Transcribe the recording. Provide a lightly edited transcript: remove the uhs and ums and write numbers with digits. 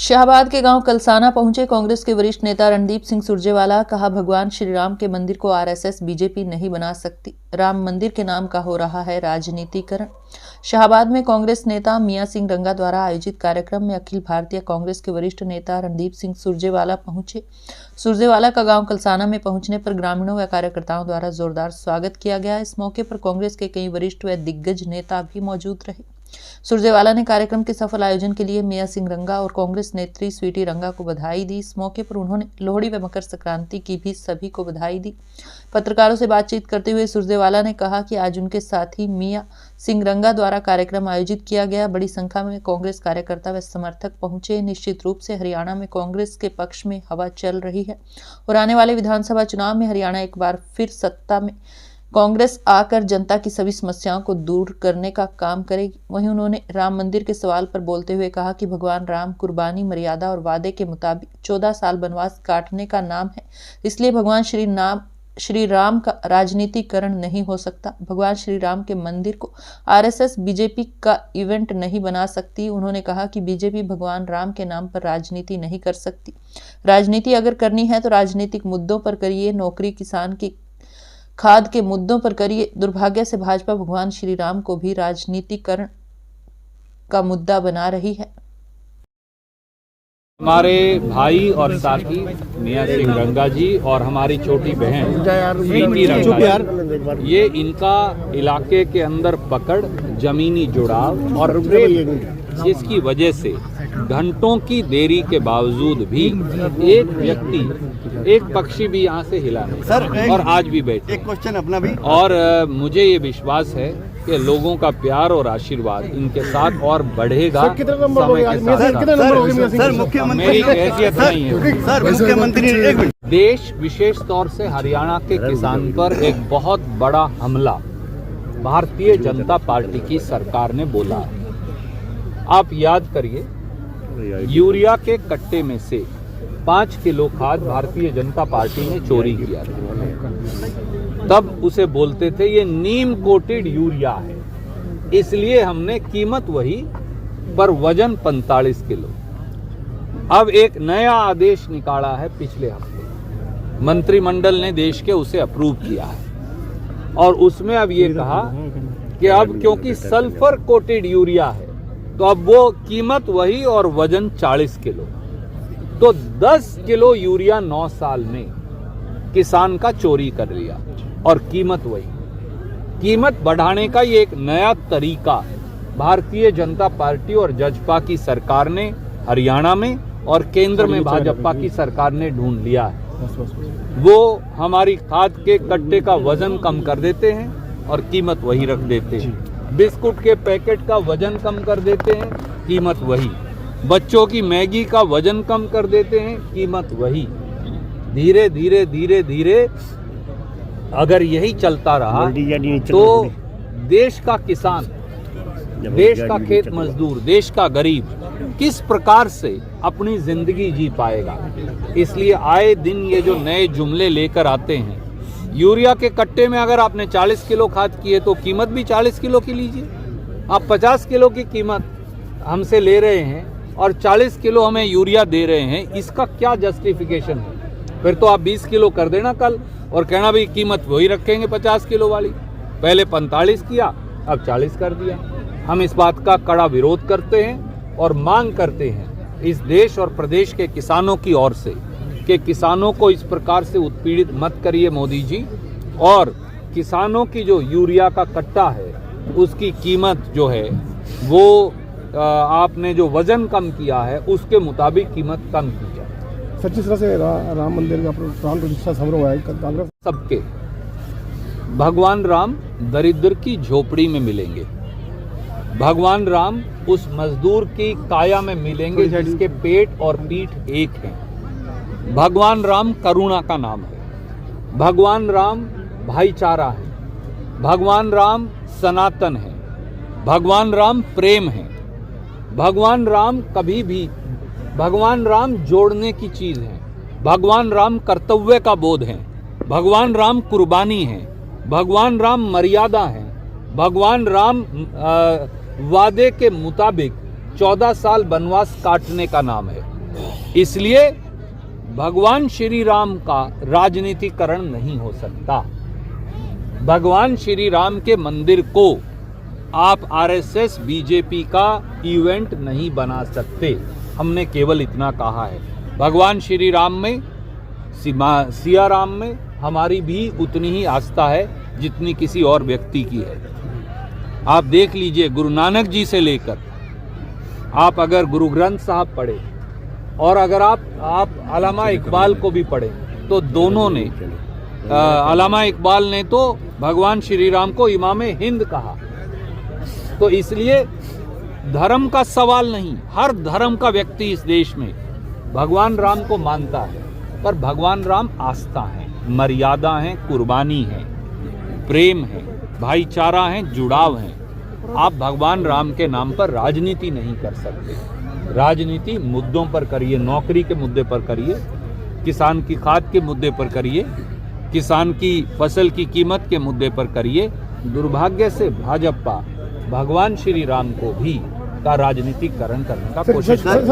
शाहबाद के गांव कलसाना पहुंचे कांग्रेस के वरिष्ठ नेता रणदीप सिंह सुरजेवाला। कहा, भगवान श्री राम के मंदिर को आरएसएस बीजेपी नहीं बना सकती। राम मंदिर के नाम का हो रहा है राजनीतिकरण। शाहबाद में कांग्रेस नेता मियां सिंह रंगा द्वारा आयोजित कार्यक्रम में अखिल भारतीय कांग्रेस के वरिष्ठ नेता रणदीप सिंह सुरजेवाला पहुंचे। सुरजेवाला का गांव कलसाना में पहुंचने पर ग्रामीणों व कार्यकर्ताओं द्वारा जोरदार स्वागत किया गया। इस मौके पर कांग्रेस के कई वरिष्ठ व दिग्गज नेता भी मौजूद रहे। सुरजेवाला ने कार्यक्रम के सफल आयोजन के लिए मियां सिंह रंगा और कांग्रेस नेत्री स्वीटी रंगा को बधाई दी। इस मौके पर उन्होंने लोहड़ी व मकर संक्रांति की भी सभी को बधाई दी। पत्रकारों से बातचीत करते हुए सुरजेवाला ने कहा कि आज उनके साथी मियां सिंह रंगा द्वारा कार्यक्रम आयोजित किया गया। बड़ी संख्या में कांग्रेस कार्यकर्ता व समर्थक पहुंचे। निश्चित रूप से हरियाणा में कांग्रेस के पक्ष में हवा चल रही है और आने वाले विधानसभा चुनाव में हरियाणा एक बार फिर सत्ता में कांग्रेस आकर जनता की सभी समस्याओं को दूर करने का काम करेगी। वहीं उन्होंने राम मंदिर के सवाल पर बोलते हुए कहा कि भगवान राम कुर्बानी, मर्यादा और वादे के मुताबिक 14 साल वनवास काटने का नाम है, इसलिए भगवान श्री राम का राजनीतिकरण नहीं हो सकता। भगवान श्री राम के मंदिर को आरएसएस बीजेपी का इवेंट नहीं बना सकती। उन्होंने कहा कि बीजेपी भगवान राम के नाम पर राजनीति नहीं कर सकती। राजनीति अगर करनी है तो राजनीतिक मुद्दों पर करिए, नौकरी, किसान की खाद के मुद्दों पर करिए। दुर्भाग्य से भाजपा भगवान श्री राम को भी राजनीतिकरण का मुद्दा बना रही है। हमारे भाई और साथी मियां सिंह रंगा जी और हमारी छोटी बहन स्वीटी रंगा, ये इनका इलाके के अंदर पकड़, जमीनी जुड़ाव और प्रेम, जिसकी वजह से घंटों की देरी के बावजूद भी एक व्यक्ति, एक पक्षी भी यहाँ से हिला नहीं सर, और आज भी बैठे। एक क्वेश्चन अपना भी। और मुझे ये विश्वास है कि लोगों का प्यार और आशीर्वाद इनके साथ और बढ़ेगा। सर, मुख्यमंत्री, मेरी हैसियत नहीं है सर, मुख्यमंत्री देश, विशेष तौर से हरियाणा के किसान पर एक बहुत बड़ा हमला भारतीय जनता पार्टी की सरकार ने बोला है। आप याद करिए, यूरिया के कट्टे में से 5 किलो खाद भारतीय जनता पार्टी ने चोरी किया था। तब उसे बोलते थे ये नीम कोटेड यूरिया है, इसलिए हमने कीमत वही पर वजन 45 किलो। अब एक नया आदेश निकाला है पिछले हफ्ते, मंत्रिमंडल ने देश के उसे अप्रूव किया है और उसमें अब ये कहा कि अब क्योंकि सल्फर कोटेड यूरिया है तो अब वो कीमत वही और वजन 40 किलो। तो 10 किलो यूरिया 9 साल में किसान का चोरी कर लिया और कीमत वही। कीमत बढ़ाने का ये एक नया तरीका भारतीय जनता पार्टी और जजपा की सरकार ने हरियाणा में और केंद्र में भाजपा की सरकार ने ढूंढ लिया है। वो हमारी खाद के कट्टे का वजन कम कर देते हैं और कीमत वही रख देते हैं। बिस्कुट के पैकेट का वजन कम कर देते हैं, कीमत वही। बच्चों की मैगी का वजन कम कर देते हैं, कीमत वही। धीरे धीरे धीरे धीरे अगर यही चलता रहा तो देश का किसान, देश का खेत मजदूर, देश का गरीब किस प्रकार से अपनी जिंदगी जी पाएगा। इसलिए आए दिन ये जो नए जुमले लेकर आते हैं, यूरिया के कट्टे में अगर आपने 40 किलो खाद की है तो कीमत भी 40 किलो की लीजिए। आप 50 किलो की कीमत हमसे ले रहे हैं और 40 किलो हमें यूरिया दे रहे हैं, इसका क्या जस्टिफिकेशन है? फिर तो आप 20 किलो कर देना कल और कहना भी कीमत वही रखेंगे 50 किलो वाली। पहले 45 किया, अब 40 कर दिया। हम इस बात का कड़ा विरोध करते हैं और मांग करते हैं इस देश और प्रदेश के किसानों की ओर से कि किसानों को इस प्रकार से उत्पीड़ित मत करिए मोदी जी, और किसानों की जो यूरिया का कट्टा है उसकी कीमत जो है वो आपने जो वजन कम किया है उसके मुताबिक कीमत कम की जाए। सर, जिस तरह से राम मंदिर का प्राण प्रतिष्ठा समारोह है कांग्रेस सबके, भगवान राम दरिद्र की झोपड़ी में मिलेंगे, भगवान राम उस मजदूर की काया में मिलेंगे जिसके पेट और पीठ एक है। भगवान राम करुणा का नाम है, भगवान राम भाईचारा है, भगवान राम सनातन है, भगवान राम प्रेम है, भगवान राम कभी भी, भगवान राम जोड़ने की चीज है, भगवान राम कर्तव्य का बोध है, भगवान राम कुर्बानी है, भगवान राम मर्यादा है, भगवान राम वादे के मुताबिक 14 साल वनवास काटने का नाम है। इसलिए भगवान श्री राम का राजनीतिकरण नहीं हो सकता। भगवान श्री राम के मंदिर को आप आरएसएस बीजेपी का इवेंट नहीं बना सकते। हमने केवल इतना कहा है। भगवान श्री राम में, सिया राम में हमारी भी उतनी ही आस्था है जितनी किसी और व्यक्ति की है। आप देख लीजिए, गुरु नानक जी से लेकर आप अगर गुरु ग्रंथ साहब पढ़े और अगर आप अल्लामा इकबाल को भी पढ़े तो दोनों ने, अल्लामा इकबाल ने तो भगवान श्री राम को इमामे हिंद कहा। तो इसलिए धर्म का सवाल नहीं, हर धर्म का व्यक्ति इस देश में भगवान राम को मानता है, पर भगवान राम आस्था है, मर्यादा है, कुर्बानी है, प्रेम है, भाईचारा है, जुड़ाव है। आप भगवान राम के नाम पर राजनीति नहीं कर सकते। राजनीति मुद्दों पर करिए, नौकरी के मुद्दे पर करिए, किसान की खाद के मुद्दे पर करिए, किसान की फसल की कीमत के मुद्दे पर करिए। दुर्भाग्य से भाजपा भगवान श्री राम को भी का राजनीतिकरण करने का कोशिश कर रही है।